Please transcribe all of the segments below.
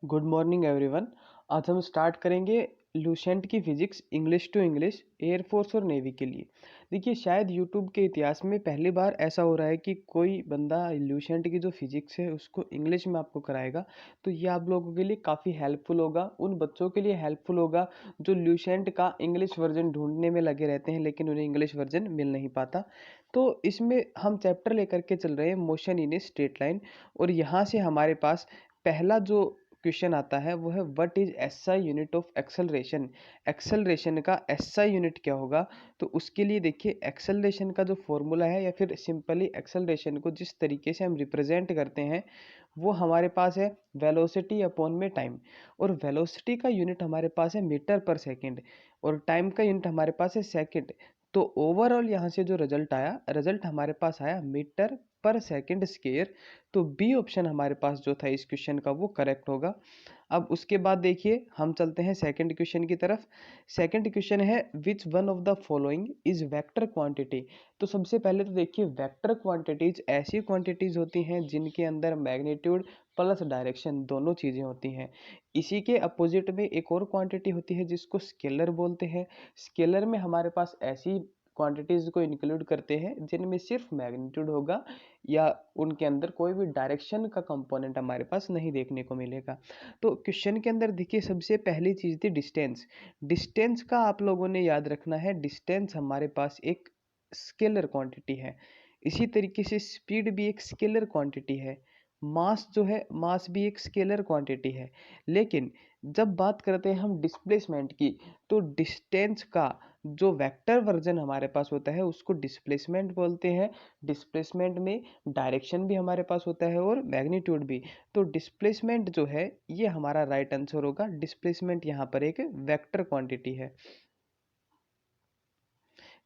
Good morning everyone. आज हम start करेंगे लूसेंट की physics English to English air force और नेवी के लिए। देखिए, शायद यूट्यूब के इतिहास में पहली बार ऐसा हो रहा है कि कोई बंदा लूसेंट की जो फिजिक्स है उसको इंग्लिश में आपको कराएगा। तो ये आप लोगों के लिए काफ़ी हेल्पफुल होगा, उन बच्चों के लिए हेल्पफुल होगा जो लूसेंट का इंग्लिश वर्जन ढूंढने में लगे रहते हैं लेकिन उन्हें इंग्लिश वर्जन मिल नहीं पाता। तो इसमें हम चैप्टर लेकर के चल रहे हैं motion in a straight line. और यहाँ से हमारे पास पहला जो क्वेश्चन आता है वो है what is SI unit of acceleration. Acceleration का एसआई यूनिट क्या होगा? तो उसके लिए देखिए, एक्सेलरेशन का जो फॉर्मूला है या फिर सिंपली एक्सेलरेशन को जिस तरीके से हम रिप्रेजेंट करते हैं वो हमारे पास है वेलोसिटी अपॉन में टाइम। और वेलोसिटी का यूनिट हमारे पास है मीटर पर सेकेंड और टाइम का यूनिट हमारे पास है सेकेंड। तो ओवरऑल यहाँ से जो रिजल्ट आया, रिजल्ट हमारे पास आया मीटर पर सेकेंड स्क्वायर। तो बी ऑप्शन हमारे पास जो था इस क्वेश्चन का वो करेक्ट होगा। अब उसके बाद देखिए हम चलते हैं सेकंड क्वेश्चन की तरफ। सेकंड क्वेश्चन है which one of the following is vector quantity. तो सबसे पहले तो देखिए, वेक्टर क्वांटिटीज ऐसी क्वांटिटीज होती हैं जिनके अंदर मैग्नीट्यूड प्लस डायरेक्शन दोनों चीज़ें होती हैं। इसी के अपोजिट में एक और क्वांटिटी होती है जिसको स्केलर बोलते हैं। स्केलर में हमारे पास ऐसी क्वांटिटीज को इंक्लूड करते हैं जिनमें सिर्फ मैग्नीट्यूड होगा या उनके अंदर कोई भी डायरेक्शन का कंपोनेंट हमारे पास नहीं देखने को मिलेगा। तो क्वेश्चन के अंदर देखिए, सबसे पहली चीज़ थी डिस्टेंस। डिस्टेंस का आप लोगों ने याद रखना है, डिस्टेंस हमारे पास एक स्केलर क्वांटिटी है। इसी तरीके से स्पीड भी एक स्केलर क्वांटिटी है। मास जो है, मास भी एक स्केलर क्वांटिटी है। लेकिन जब बात करते हैं हम डिस्प्लेसमेंट की, तो डिस्टेंस का जो वेक्टर वर्जन हमारे पास होता है उसको डिस्प्लेसमेंट बोलते हैं। डिस्प्लेसमेंट में डायरेक्शन भी हमारे पास होता है और मैग्नीट्यूड भी। तो डिस्प्लेसमेंट जो है ये हमारा राइट आंसर होगा। डिस्प्लेसमेंट यहाँ पर एक वेक्टर क्वांटिटी है।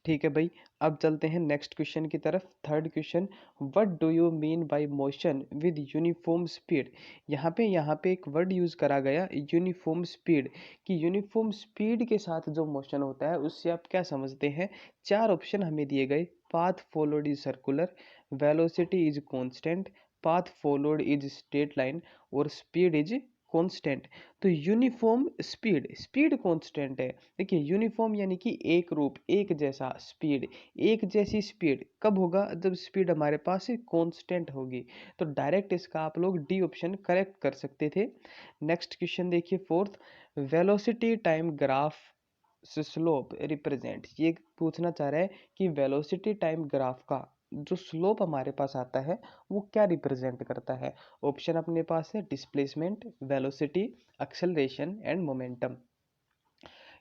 ठीक है भाई, अब चलते हैं नेक्स्ट क्वेश्चन की तरफ। Third question, what do you mean by motion with uniform speed. यहाँ पे एक वर्ड यूज करा गया यूनिफॉर्म स्पीड, कि यूनिफॉर्म स्पीड के साथ जो मोशन होता है उससे आप क्या समझते हैं। चार ऑप्शन हमें दिए गए, path followed is circular, velocity is constant, path followed is straight line और स्पीड इज कांस्टेंट। तो यूनिफॉर्म स्पीड, स्पीड कांस्टेंट है। देखिए, यूनिफॉर्म यानी कि एक रूप, एक जैसा, स्पीड एक जैसी स्पीड कब होगा? जब स्पीड हमारे पास कांस्टेंट होगी। तो डायरेक्ट इसका आप लोग डी ऑप्शन करेक्ट कर सकते थे। नेक्स्ट क्वेश्चन देखिए fourth, velocity time graph slope represent. ये पूछना चाह रहा है कि वेलोसिटी टाइम ग्राफ का जो स्लोप हमारे पास आता है वो क्या रिप्रेजेंट करता है। ऑप्शन अपने पास है displacement, velocity, acceleration and momentum.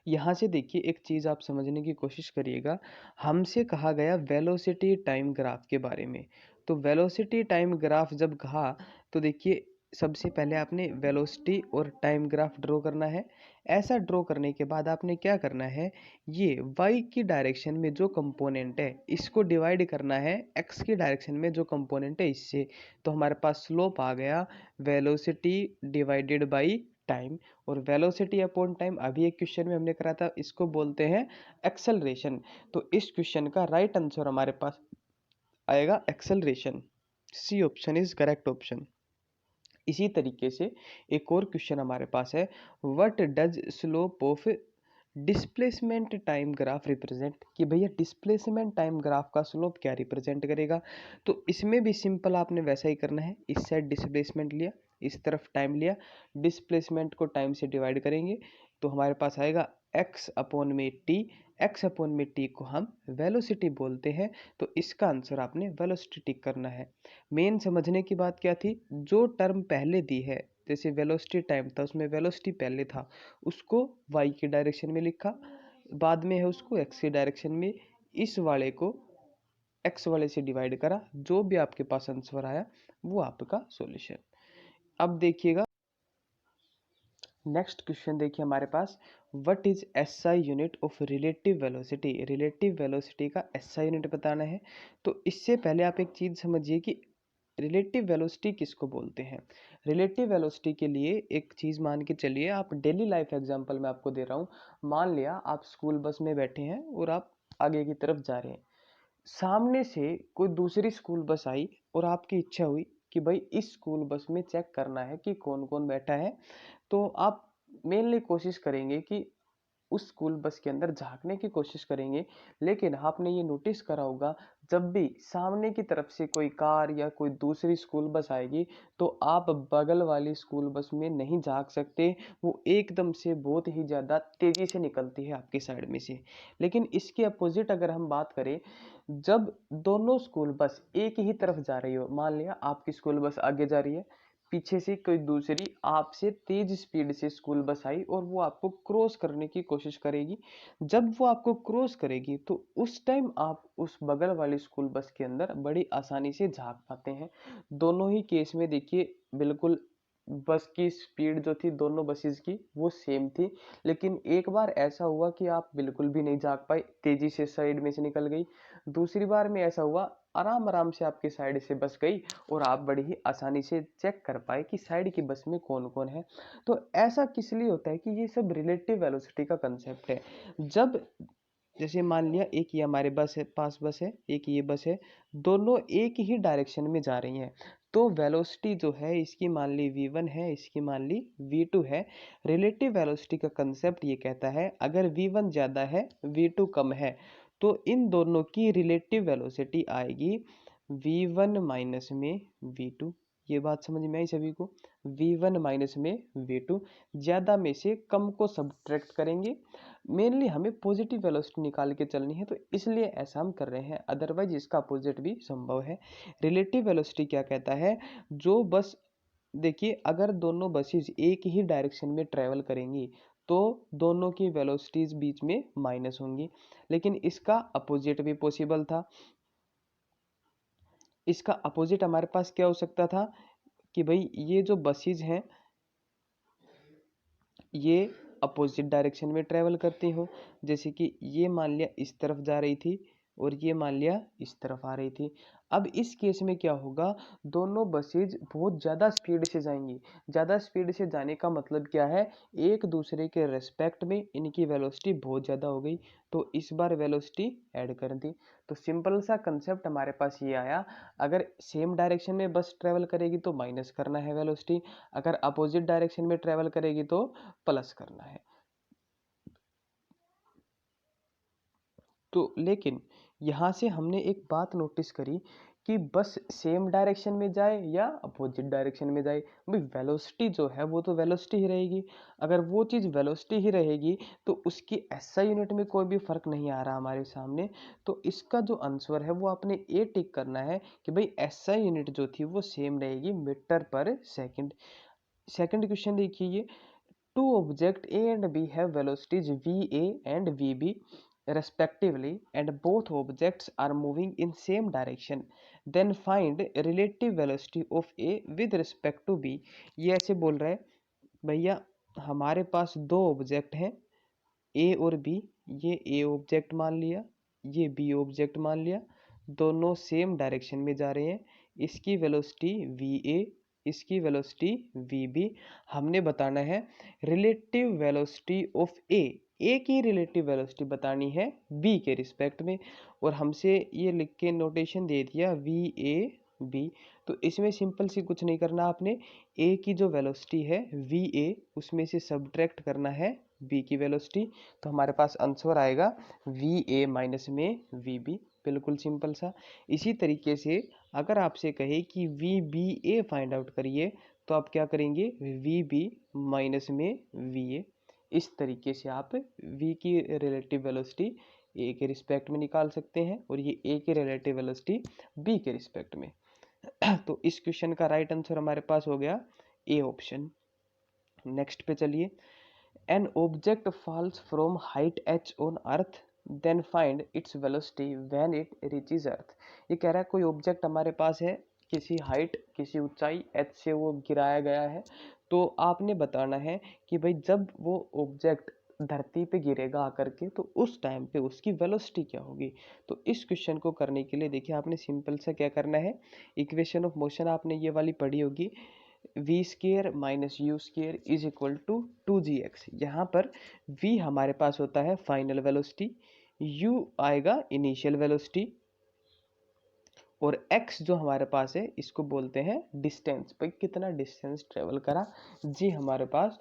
यहाँ से देखिए, एक चीज़ आप समझने की कोशिश करिएगा। हमसे कहा गया वेलोसिटी टाइम ग्राफ के बारे में। तो वेलोसिटी टाइम ग्राफ जब कहा तो देखिए, सबसे पहले आपने वेलोसिटी और टाइम ग्राफ ड्रॉ करना है। ऐसा ड्रॉ करने के बाद आपने क्या करना है, ये y की डायरेक्शन में जो कंपोनेंट है इसको डिवाइड करना है x की डायरेक्शन में जो कंपोनेंट है इससे। तो हमारे पास स्लोप आ गया वेलोसिटी डिवाइडेड बाई टाइम। और वेलोसिटी अपॉन टाइम अभी एक क्वेश्चन में हमने करा था, इसको बोलते हैं एक्सेलरेशन। तो इस क्वेश्चन का राइट आंसर हमारे पास आएगा acceleration. C option is correct option. इसी तरीके से एक और क्वेश्चन हमारे पास है, what does slope of displacement time graph represent. कि भैया डिस्प्लेसमेंट टाइम ग्राफ का स्लोप क्या रिप्रेजेंट करेगा। तो इसमें भी सिंपल आपने वैसा ही करना है, इस साइड डिस्प्लेसमेंट लिया, इस तरफ टाइम लिया, डिस्प्लेसमेंट को टाइम से डिवाइड करेंगे तो हमारे पास आएगा x अपॉन में t। x अपॉन में t को हम वेलोसिटी बोलते हैं। तो इसका आंसर आपने वेलोसिटी टिक करना है। मेन समझने की बात क्या थी, जो टर्म पहले दी है, जैसे वेलोसिटी टाइम था उसमें वेलोसिटी पहले था, उसको y की डायरेक्शन में लिखा, बाद में है उसको x की डायरेक्शन में, इस वाले को x वाले से डिवाइड करा, जो भी आपके पास आंसर आया वो आपका सॉल्यूशन। अब देखिएगा नेक्स्ट क्वेश्चन, देखिए हमारे पास, what is SI unit of relative velocity. Relative velocity का एसआई यूनिट बताना है। तो इससे पहले आप एक चीज़ समझिए कि रिलेटिव वेलोसिटी किसको बोलते हैं। रिलेटिव वेलोसिटी के लिए एक चीज़ मान के चलिए, आप डेली लाइफ एग्जांपल मैं आपको दे रहा हूँ। मान लिया आप स्कूल बस में बैठे हैं और आप आगे की तरफ जा रहे हैं, सामने से कोई दूसरी स्कूल बस आई और आपकी इच्छा हुई कि भाई इस स्कूल बस में चेक करना है कि कौन कौन बैठा है, तो आप मेनली कोशिश करेंगे कि उस स्कूल बस के अंदर झांकने की कोशिश करेंगे। लेकिन आपने ये नोटिस करा होगा, जब भी सामने की तरफ से कोई कार या कोई दूसरी स्कूल बस आएगी तो आप बगल वाली स्कूल बस में नहीं झांक सकते, वो एकदम से बहुत ही ज़्यादा तेज़ी से निकलती है आपकी साइड में से। लेकिन इसके अपोजिट अगर हम बात करें, जब दोनों स्कूल बस एक ही तरफ जा रही हो, मान लिया आपकी स्कूल बस आगे जा रही है, पीछे से कोई दूसरी आपसे तेज स्पीड से स्कूल बस आई और वो आपको क्रॉस करने की कोशिश करेगी। जब वो आपको क्रॉस करेगी तो उस टाइम आप उस बगल वाली स्कूल बस के अंदर बड़ी आसानी से झांक पाते हैं। दोनों ही केस में देखिए बिल्कुल बस की स्पीड जो थी दोनों बसेस की वो सेम थी। लेकिन एक बार ऐसा हुआ कि आप बिल्कुल भी नहीं झांक पाए, तेजी से साइड में से निकल गई। दूसरी बार में ऐसा हुआ, आराम आराम से आपकी साइड से बस गई और आप बड़ी ही आसानी से चेक कर पाए कि साइड की बस में कौन कौन है। तो ऐसा किस लिए होता है कि ये सब रिलेटिव वेलोसिटी का कंसेप्ट है। जब जैसे मान लिया एक ये हमारे बस है, पास बस है, एक ये बस है, दोनों एक ही डायरेक्शन में जा रही हैं, तो वेलोसिटी जो है इसकी मान ली v1 है, इसकी मान ली v2 है। रिलेटिव वेलोसिटी का कंसेप्ट ये कहता है अगर v1 ज़्यादा है v2 कम है, तो इन दोनों की रिलेटिव वेलोसिटी आएगी v1 माइनस में v2। ये बात समझ में आई सभी को? v1 माइनस में v2, ज़्यादा में से कम को सब्ट्रैक्ट करेंगे। मेनली हमें पॉजिटिव वेलोसिटी निकाल के चलनी है, तो इसलिए ऐसा हम कर रहे हैं, अदरवाइज इसका अपोजिट भी संभव है। रिलेटिव वेलोसिटी क्या कहता है, जो बस देखिए अगर दोनों बसेस एक ही डायरेक्शन में ट्रेवल करेंगी तो दोनों की वेलोसिटीज बीच में माइनस होंगी। लेकिन इसका अपोजिट भी पॉसिबल था। इसका अपोजिट हमारे पास क्या हो सकता था कि भाई ये जो बसेस हैं ये अपोजिट डायरेक्शन में ट्रेवल करती हो। जैसे कि ये मान लिया इस तरफ जा रही थी और ये मान लिया इस तरफ आ रही थी। अब इस केस में क्या होगा, दोनों बसेज बहुत ज़्यादा स्पीड से जाएंगी। ज़्यादा स्पीड से जाने का मतलब क्या है, एक दूसरे के रेस्पेक्ट में इनकी वेलोसिटी बहुत ज़्यादा हो गई, तो इस बार वेलोसिटी ऐड कर दी। तो सिंपल सा कंसेप्ट हमारे पास ये आया, अगर सेम डायरेक्शन में बस ट्रेवल करेगी तो माइनस करना है वेलोसिटी, अगर अपोजिट डायरेक्शन में ट्रेवल करेगी तो प्लस करना है। तो लेकिन यहाँ से हमने एक बात नोटिस करी कि बस सेम डायरेक्शन में जाए या अपोजिट डायरेक्शन में जाए, भाई वेलोसिटी जो है वो तो वेलोसिटी ही रहेगी। अगर वो चीज़ वेलोसिटी ही रहेगी तो उसकी एसआई यूनिट में कोई भी फर्क नहीं आ रहा हमारे सामने। तो इसका जो आंसर है वो आपने ए टिक करना है कि भाई एसआई यूनिट जो थी वो सेम रहेगी मीटर पर सेकंड। सेकंड क्वेश्चन देखिए, two objects A and B have velocities VA and VB respectively and both objects are moving in same direction. Then find relative velocity of A with respect to B. ये ऐसे बोल रहा है भैया, हमारे पास दो object हैं ए और बी। ये ए ऑब्जेक्ट मान लिया, ये बी ऑब्जेक्ट मान लिया, दोनों सेम डायरेक्शन में जा रहे हैं। इसकी वेलोसिटी वी ए, इसकी वेलोसिटी वी बी। हमने बताना है रिलेटिव वेलोसिटी ऑफ ए की रिलेटिव वेलोसिटी बतानी है बी के रिस्पेक्ट में, और हमसे ये लिख के नोटेशन दे दिया वी ए बी। तो इसमें सिंपल सी कुछ नहीं करना, आपने ए की जो वेलोसिटी है वी ए उसमें से सब्ट्रैक्ट करना है बी की वेलोसिटी, तो हमारे पास आंसर आएगा वी ए माइनस में वी बी। बिल्कुल सिंपल सा। इसी तरीके से अगर आपसे कहे कि V B A find out करिए तो आप क्या करेंगे, वी बी माइनस में वी ए। इस तरीके से आप v की रिलेटिव वेलोसिटी a के रिस्पेक्ट में निकाल सकते हैं और ये a की रिलेटिव वेलोसिटी b के रिस्पेक्ट में। तो इस क्वेश्चन का राइट आंसर हमारे पास हो गया ए ऑप्शन। नेक्स्ट पे चलिए, an object falls from height h on earth then find its velocity when it reaches earth. ये कह रहा है कोई ऑब्जेक्ट हमारे पास है, किसी हाइट किसी ऊंचाई h से वो गिराया गया है, तो आपने बताना है कि भाई जब वो ऑब्जेक्ट धरती पे गिरेगा आकर के तो उस टाइम पे उसकी वेलोसिटी क्या होगी। तो इस क्वेश्चन को करने के लिए देखिए आपने सिंपल सा क्या करना है, इक्वेशन ऑफ मोशन आपने ये वाली पढ़ी होगी, V square minus U square is equal to 2gx। यहाँ पर v हमारे पास होता है फाइनल वेलोसिटी, u आएगा इनिशियल वेलोसिटी, और x जो हमारे पास है इसको बोलते हैं डिस्टेंस। भाई कितना डिस्टेंस ट्रेवल करा, जी हमारे पास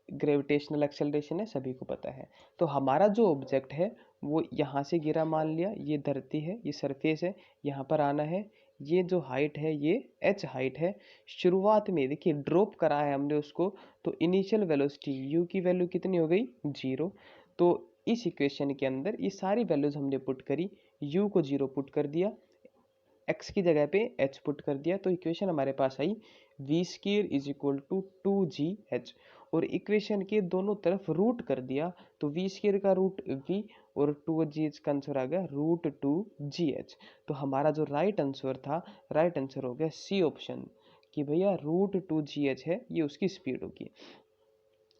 ग्रेविटेशनल एक्सेलरेशन है, सभी को पता है। तो हमारा जो ऑब्जेक्ट है वो यहाँ से गिरा, मान लिया ये धरती है, ये सरफेस है, यहाँ पर आना है, ये जो हाइट है ये h हाइट है। शुरुआत में देखिए ड्रॉप करा है हमने उसको, तो इनिशियल वेलोसिटी u की वैल्यू कितनी हो गई, 0। तो इस इक्वेशन के अंदर ये सारी वैल्यूज हमने पुट करी, u को 0 पुट कर दिया, x की जगह पे h पुट कर दिया, तो इक्वेशन हमारे पास आई v square is equal to 2gh। और इक्वेशन के दोनों तरफ रूट कर दिया, तो v स्क्वायर का रूट v और 2gh का आंसर आ गया रूट 2gh। तो हमारा जो राइट आंसर था, राइट आंसर हो गया सी ऑप्शन, कि भैया रूट 2gh है, ये उसकी स्पीड होगी।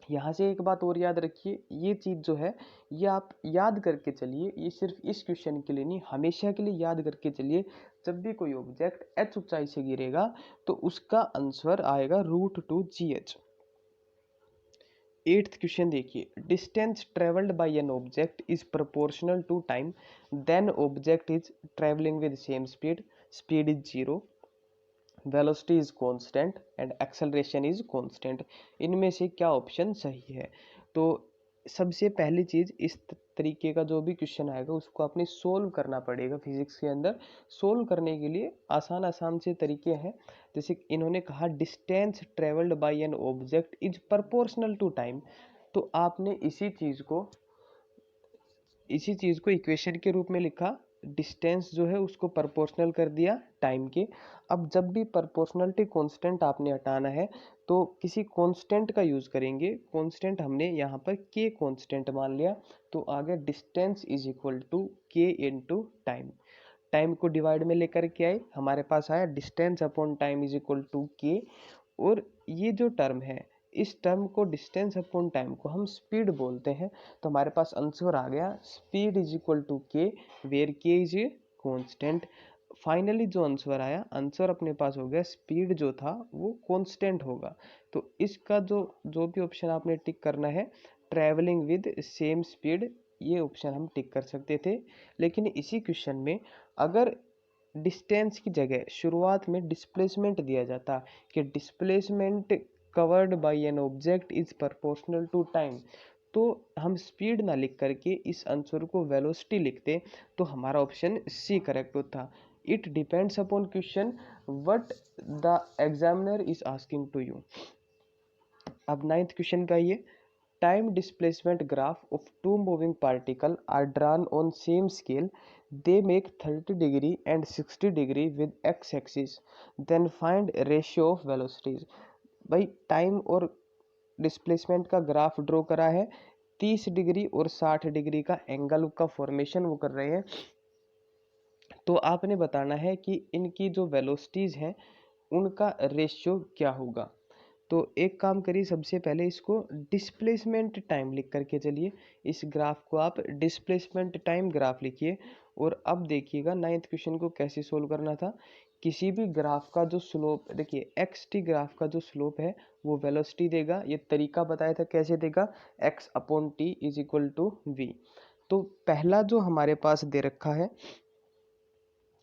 यहाँ से एक बात और याद रखिए, ये चीज़ जो है ये आप याद करके चलिए, ये सिर्फ इस क्वेश्चन के लिए नहीं, हमेशा के लिए याद करके चलिए। जब भी कोई ऑब्जेक्ट h ऊंचाई से गिरेगा तो उसका आंसर आएगा रूट 2gh। 8th क्वेश्चन देखिए, distance travelled by an object is proportional to time then object is travelling with same speed, speed is 0, velocity is constant and acceleration is constant. इनमें से क्या ऑप्शन सही है? तो सबसे पहली चीज, इस तरीके का जो भी क्वेश्चन आएगा उसको आपने सोल्व करना पड़ेगा। फिजिक्स के अंदर सोल्व करने के लिए आसान आसान से तरीके हैं। जैसे इन्होंने कहा distance travelled by an object is proportional to time, तो आपने इसी चीज को इक्वेशन के रूप में लिखा, डिस्टेंस जो है उसको प्रोपोर्शनल कर दिया टाइम के। अब जब भी प्रोपोर्शनलिटी कांस्टेंट आपने हटाना है तो किसी कांस्टेंट का यूज करेंगे। कांस्टेंट हमने यहाँ पर के कांस्टेंट मान लिया, तो आ गया distance is equal to K into time. Time को डिवाइड में लेकर के आए, हमारे पास आया distance upon time is equal to K. और ये जो टर्म है, इस टर्म को डिस्टेंस अपॉन टाइम को हम स्पीड बोलते हैं। तो हमारे पास आंसर आ गया स्पीड इज इक्वल टू के, वेयर के इज ए कांस्टेंट। फाइनली जो आंसर आया, आंसर अपने पास हो गया स्पीड जो था वो कांस्टेंट होगा। तो इसका जो भी ऑप्शन आपने टिक करना है, ट्रैवलिंग विद सेम स्पीड, ये ऑप्शन हम टिक कर सकते थे। लेकिन इसी क्वेश्चन में अगर डिस्टेंस की जगह शुरुआत में डिस्प्लेसमेंट दिया जाता कि displacement covered by an object is proportional to time, तो हम स्पीड ना लिख करके इस आंसर को वेलोसिटी लिखते, तो हमारा ऑप्शन सी करेक्ट होता। It depends upon question what the examiner is asking to you. अब 9th क्वेश्चन पे आइए, time displacement graph of two moving particle are drawn on same scale, they make 30 degree and 60 degree with x axis, then find ratio of velocities। भाई time और displacement का graph draw करा है, 30 degree और 60 degree का angle का formation वो कर रहे हैं। तो आपने बताना है कि इनकी जो वेलोसिटीज हैं उनका रेशियो क्या होगा। तो एक काम करिए, सबसे पहले इसको डिस्प्लेसमेंट टाइम लिख करके चलिए, इस ग्राफ को आप डिस्प्लेसमेंट टाइम ग्राफ लिखिए। और अब देखिएगा 9th क्वेश्चन को कैसे सोल्व करना था। किसी भी ग्राफ का जो स्लोप, देखिए एक्स टी ग्राफ का जो स्लोप है वो वेलोसिटी देगा। ये तरीका बताया था कैसे देगा, X upon T is equal to V. तो पहला जो हमारे पास दे रखा है,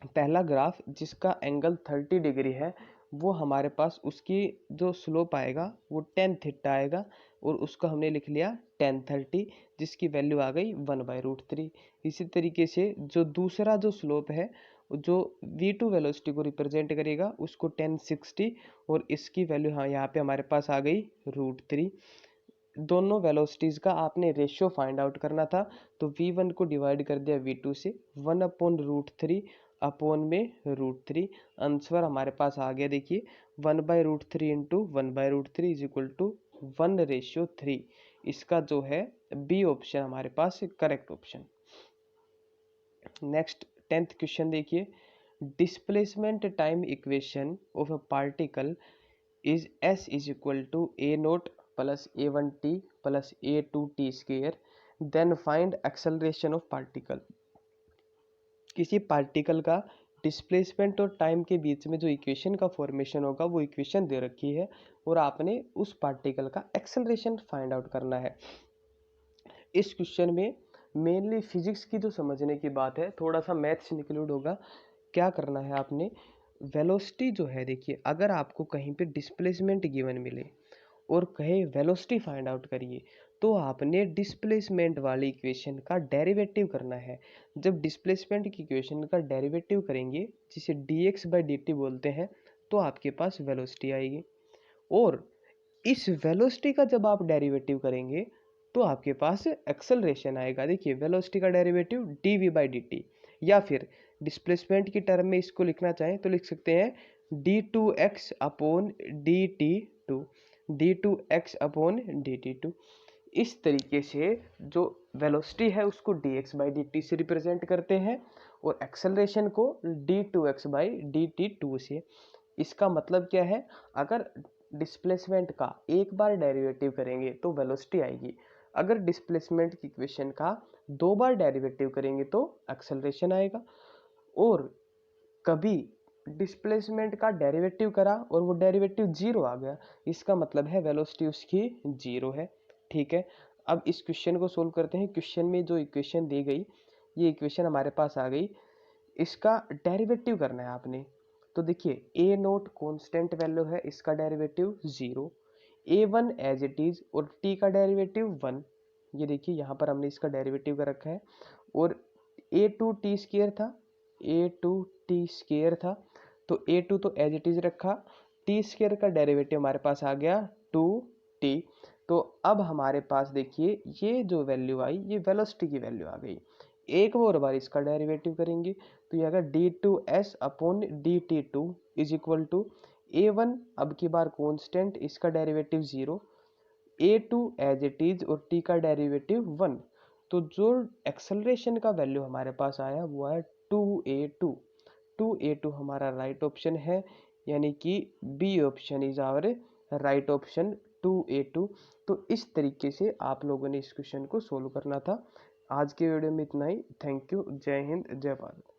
पहला ग्राफ जिसका एंगल 30 डिग्री है, वो हमारे पास उसकी जो स्लोप आएगा वो टेन थीटा आएगा, और उसका हमने लिख लिया टेन 30, जिसकी वैल्यू आ गई 1/√3। इसी तरीके से जो दूसरा जो स्लोप है, जो v2 वेलोसिटी को रिप्रेजेंट करेगा, उसको 1060, और इसकी वैल्यू हाँ यहाँ पे हमारे पास आ गई √3। दोनों वेलोसिटीज का आपने रेशियो फाइंड आउट करना था, तो v1 को डिवाइड कर दिया v2 से, 1/√3 अपॉन में √3। आंसर हमारे पास आ गया, देखिए 1/√3 इंटू 1/√3 इज इक्वल टू 1:3। इसका जो है बी ऑप्शन हमारे पास correct option. Next 10th question देखिए, displacement time equation of a particle is s is equal to a0 plus a1t plus a2t square, then find acceleration of particle. किसी particle का displacement और time के बीच में जो इक्वेशन का formation होगा वो इक्वेशन दे रखी है, और आपने उस पार्टिकल का एक्सेलरेशन फाइंड आउट करना है। इस क्वेश्चन में मेनली फिजिक्स की जो समझने की बात है, थोड़ा सा मैथ्स इंक्लूड होगा, क्या करना है आपने, वेलोसिटी जो है देखिए, अगर आपको कहीं पे डिस्प्लेसमेंट गिवन मिले और कहे वेलोसिटी फाइंड आउट करिए, तो आपने डिस्प्लेसमेंट वाली इक्वेशन का डेरिवेटिव करना है। जब डिस्प्लेसमेंट की इक्वेशन का डेरिवेटिव करेंगे, जिसे dx/dt बोलते हैं, तो आपके पास वेलोसिटी आएगी। और इस वेलोसिटी का जब आप डेरिवेटिव करेंगे तो आपके पास एक्सेलरेशन आएगा। देखिए, वेलोसिटी का डेरिवेटिव dv/dt, या फिर डिस्प्लेसमेंट की टर्म में इसको लिखना चाहें तो लिख सकते हैं d2x/dt2, d2x/dt2। इस तरीके से जो वेलोसिटी है उसको dx/dt से रिप्रेजेंट करते हैं और एक्सेलरेशन को d2x/dt2 से। इसका मतलब क्या है, अगर डिस्प्लेसमेंट का एक बार डेरिवेटिव करेंगे तो वेलोसिटी आएगी, अगर डिस्प्लेसमेंट की इक्वेशन का 2 बार डेरिवेटिव करेंगे तो एक्सेलरेशन आएगा। और कभी डिस्प्लेसमेंट का डेरिवेटिव करा और वो डेरिवेटिव जीरो आ गया, इसका मतलब है वेलोसिटी उसकी जीरो है। ठीक है, अब इस क्वेश्चन को सोल्व करते हैं। क्वेश्चन में जो इक्वेशन दी गई, ये इक्वेशन हमारे पास आ गई, इसका डेरिवेटिव करना है आपने। तो देखिए, ए नोट कॉन्स्टेंट वैल्यू है, इसका derivative 0, a1 as it is और t का डेरिवेटिव 1। ये देखिए यहाँ पर हमने इसका डेरिवेटिव कर रखा है। और a2 t स्क्वायर था, a2 t स्क्वायर था, तो a2 तो एज इट इज रखा, t स्क्वायर का डेरिवेटिव हमारे पास आ गया 2t। तो अब हमारे पास देखिए ये जो वैल्यू आई, ये वेलोसिटी की वैल्यू आ गई। एक और बार इसका डेरिवेटिव करेंगे तो ये आएगा d2s/dt2 is equal to a1, अब की बार कांस्टेंट, इसका derivative 0, a2 as it is और t का डेरिवेटिव 1। तो जो एक्सेलरेशन का वैल्यू हमारे पास आया वो है 2a2। 2a2 हमारा राइट ऑप्शन है, यानी कि B option is our right option, 2a2। तो इस तरीके से आप लोगों ने इस क्वेश्चन को सोल्व करना था। आज के वीडियो में इतना ही। Thank you. जय हिंद, जय भारत।